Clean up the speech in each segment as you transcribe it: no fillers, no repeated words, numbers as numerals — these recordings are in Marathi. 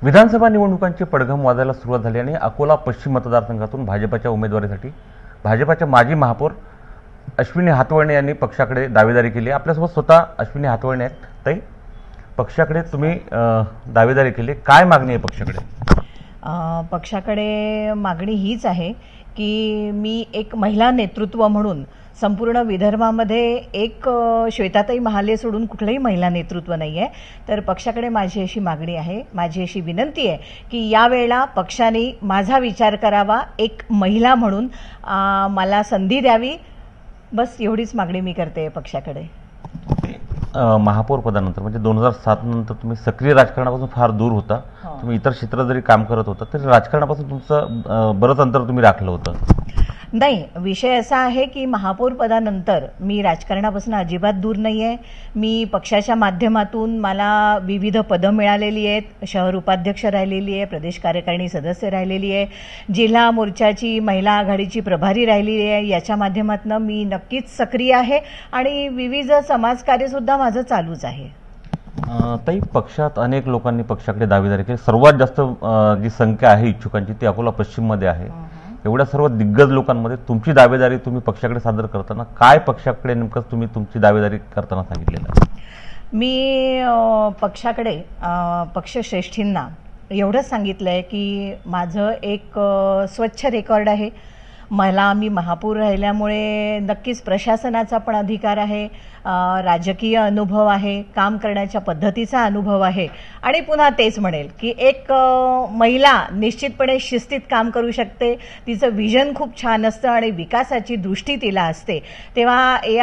विधानसभा निवडणुकांची पडघम वाजायला सुरुवात झाली आणि अकोला पश्चिम मतदारसंघातून भाजपच्या उमेदवारीसाठी भाजपच्या माजी महापौर अश्विनी हातवळणे यांनी पक्षाकडे दावेदारी केली। आपल्यासोबत स्वतः अश्विनी हातवळणे आहेत। ताई, पक्षाकडे तुम्ही दावेदारी केली, काय मागणी आहे पक्षाकडे? पक्षाकडे मागणी हीच आहे की मी एक महिला नेतृत्व म्हणून संपूर्ण विदर्भामध्ये एक श्वेताताई महाले सोडून कुठलंही महिला नेतृत्व नाही आहे। तर पक्षाकडे माझी अशी मागणी आहे, माझी अशी विनंती आहे की यावेळेला पक्षाने माझा विचार करावा, एक महिला म्हणून मला संधी द्यावी। बस एवढीच मागणी मी करते पक्षाकडे। महापौर पदानंतर म्हणजे 2007 नंतर तुम्ही सक्रिय राजकारणापासून फार दूर होता। तुम्ही इतर क्षेत्रात जरी काम करत होता तरी राजकारणापासून तुमचं बरंच अंतर तुम्ही राखलं होतं। नाही, विषय असा आहे की महापौर पदानंतर मी राजकारणापासून अजिबात दूर नाही आहे। मी पक्षाच्या माध्यमातून मला विविध पदं मिळालेली आहेत, शहर उपाध्यक्ष राहिलेली आहे, प्रदेश कार्यकारिणी सदस्य राहिलेली आहे, जिल्हा मोर्चाची महिला आघाडीची प्रभारी राहिलेली आहे। याच्या माध्यमातून मी नक्कीच सक्रिय आहे आणि विविध समाजकार्यसुद्धा माझं चालूच आहे। ताई, पक्षात अनेक लोकांनी पक्षाकडे दावेदारी केली। सर्वात जास्त जी संख्या आहे इच्छुकांची ती अकोला पश्चिममध्ये आहे। एवढ्या सर्व दिग्गज लोकांमध्ये तुमची दावेदारी तुम्ही पक्षाकडे सादर करताना काय पक्षाकडे नेमकं तुम्ही तुमची दावेदारी करताना सांगितलेलं आहे? मी पक्षाकडे पक्षश्रेष्ठींना एवढंच सांगितलं आहे की माझं एक स्वच्छ रेकॉर्ड आहे। मी महापौर राहिल्यामुळे नक्कीच प्रशासनाचा पण अधिकार आहे, राजकीय अनुभव आहे, काम करण्याच्या पद्धतीचा अनुभव आहे आणि पुन्हा तेच म्हणेल की एक महिला निश्चितपणे शिस्तीत काम करू शकते, तिचं विजन खूप छान असतं आणि विकासाची दृष्टी तिला असते। तेव्हा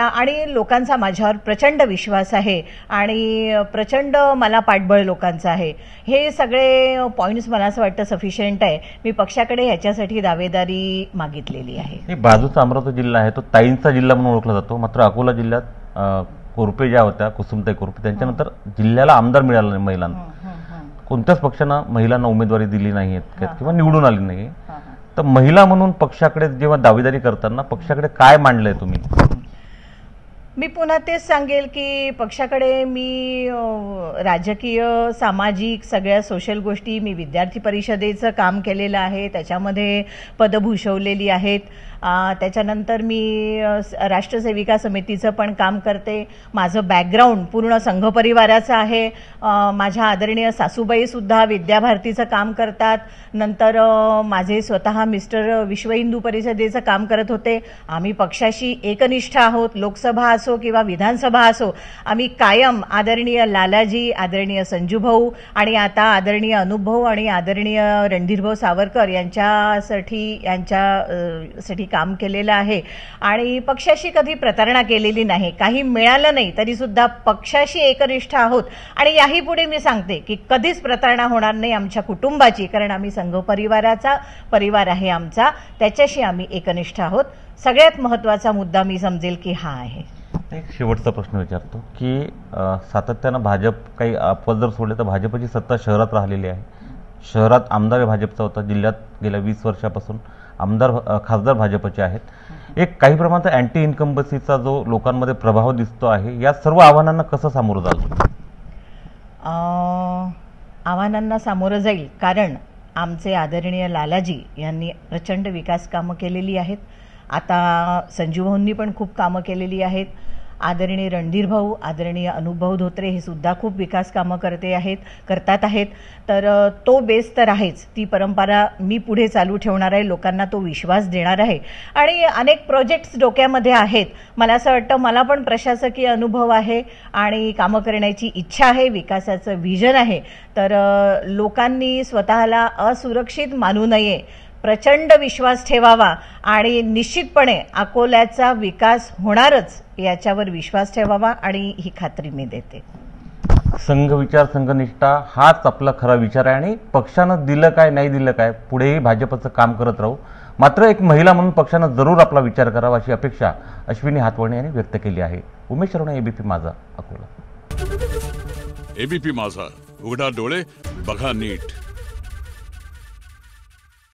आणि लोकांचा माझ्यावर प्रचंड विश्वास आहे आणि प्रचंड मला पाठबळ लोकांचं आहे। हे सगळे पॉईंट्स मला असं वाटतं सफिशियंट आहे। मी पक्षाकडे ह्याच्यासाठी दावेदारी मागितलेली आहे। बाजूचा अमरावती जिल्हा आहे तो ताईंचा जिल्हा म्हणून ओळखला जातो, मात्र अकोला जिल्ह्यात कोरपे ज्या होत्या, कुसुमताई कोरपे, त्यांच्यानंतर जिल्ह्याला आमदार मिळाला नाही महिलांना। कोणत्याच पक्षानं महिलांना उमेदवारी दिली नाही किंवा निवडून आली नाही। तर महिला म्हणून पक्षाकडे जेव्हा दावेदारी करताना पक्षाकडे काय मांडलंय तुम्ही? मी पुन्हा तेच सांगेल की पक्षाकडे मी राजकीय, सामाजिक सगळ्या सोशल गोष्टी, मी विद्यार्थी परिषदेचं काम केलेलं आहे, त्याच्यामध्ये पदं भूषवलेली आहेत। त्याच्यानंतर मी राष्ट्रसेविका समितीचं पण काम करते। माझं बॅकग्राऊंड पूर्ण संघ परिवाराचं आहे। माझ्या आदरणीय सासूबाईसुद्धा विद्याभारतीचं काम करतात। नंतर माझे स्वतः मिस्टर विश्व हिंदू परिषदेचं काम करत होते। आम्ही पक्षाशी एकनिष्ठ आहोत, लोकसभा असो किंवा विधानसभा असो, आम्ही कायम आदरणीय लालाजी, आदरणीय संजूभाऊ आणि आता आदरणीय अनुभव आणि आदरणीय रणधीरभाऊ सावरकर यांच्यासाठी काम केलेलं आहे आणि पक्षाशी कधी प्रतारणा केलेली नाही। काही मिळालं नाही तरी सुद्धा पक्षाशी एकनिष्ठ आहोत आणि याही पुढे मी सांगते की कधीच प्रतारणा होणार नाही आमच्या कुटुंबाची, कारण आम्ही संघ परिवाराचा परिवार आहे आमचा, त्याच्याशी आम्ही एकनिष्ठ आहोत। सगळ्यात महत्त्वाचा मुद्दा मी समजेल की हा आहे। एक शेवटचा प्रश्न विचारतो की सातत्यानं भाजप काही अपवाद जर सोडले तर भाजपची सत्ता शहरात राहिलेली आहे। शहरात आमदार भाजपचा होता, जिल्ह्यात गेल्या 20 वर्षापासून खासदार भाजपचे आहेत। एक काही प्रमाणात अँटी इन्कम्बन्सीचा जो लोकांमध्ये प्रभाव दिसतो आहे, या सर्व आव्हानांना कसं सामोरं जाल? आव्हानांना सामोरं जाईल, कारण आमचे आदरणीय लालाजी यांनी प्रचंड विकास कामं केलेली आहेत। आता संजूभाऊंनी पण खूप कामं केलेली आहेत। आदरणीय रणधीर भाऊ, आदरणीय अनुभव धोत्रे हे सुद्धा खूप विकास कामं करतात आहेत। तर तो बेस तर आहेच, ती परंपरा मी पुढे चालू ठेवणार आहे, लोकांना तो विश्वास देणार आहे आणि अनेक प्रोजेक्ट्स डोक्यामध्ये आहेत। मला असं वाटतं मला पण प्रशासकीय अनुभव आहे आणि कामं करण्याची इच्छा आहे, विकासाचं विजन आहे। तर लोकांनी स्वतःला असुरक्षित मानू नये, प्रचंड विश्वास ठेवावा आणि निश्चितपणे अकोल्याचा विकास होणारच याच्यावर विश्वास ठेवावा आणि ही खात्री मी देते। संघ विचार, संघनिष्ठा हाच आपला खरा विचार आहे आणि पक्षानं दिलं काय नाही दिलं काय पुढेही भाजपचं काम करत राहू। मात्र एक महिला म्हणून पक्षानं जरूर आपला विचार करावा अशी अपेक्षा अश्विनी हातवळणे यांनी व्यक्त केली आहे। उमेश अरोणे, एबीपी माझा, अकोला। एबीपी माझा, उघडा डोळे बघा नीट।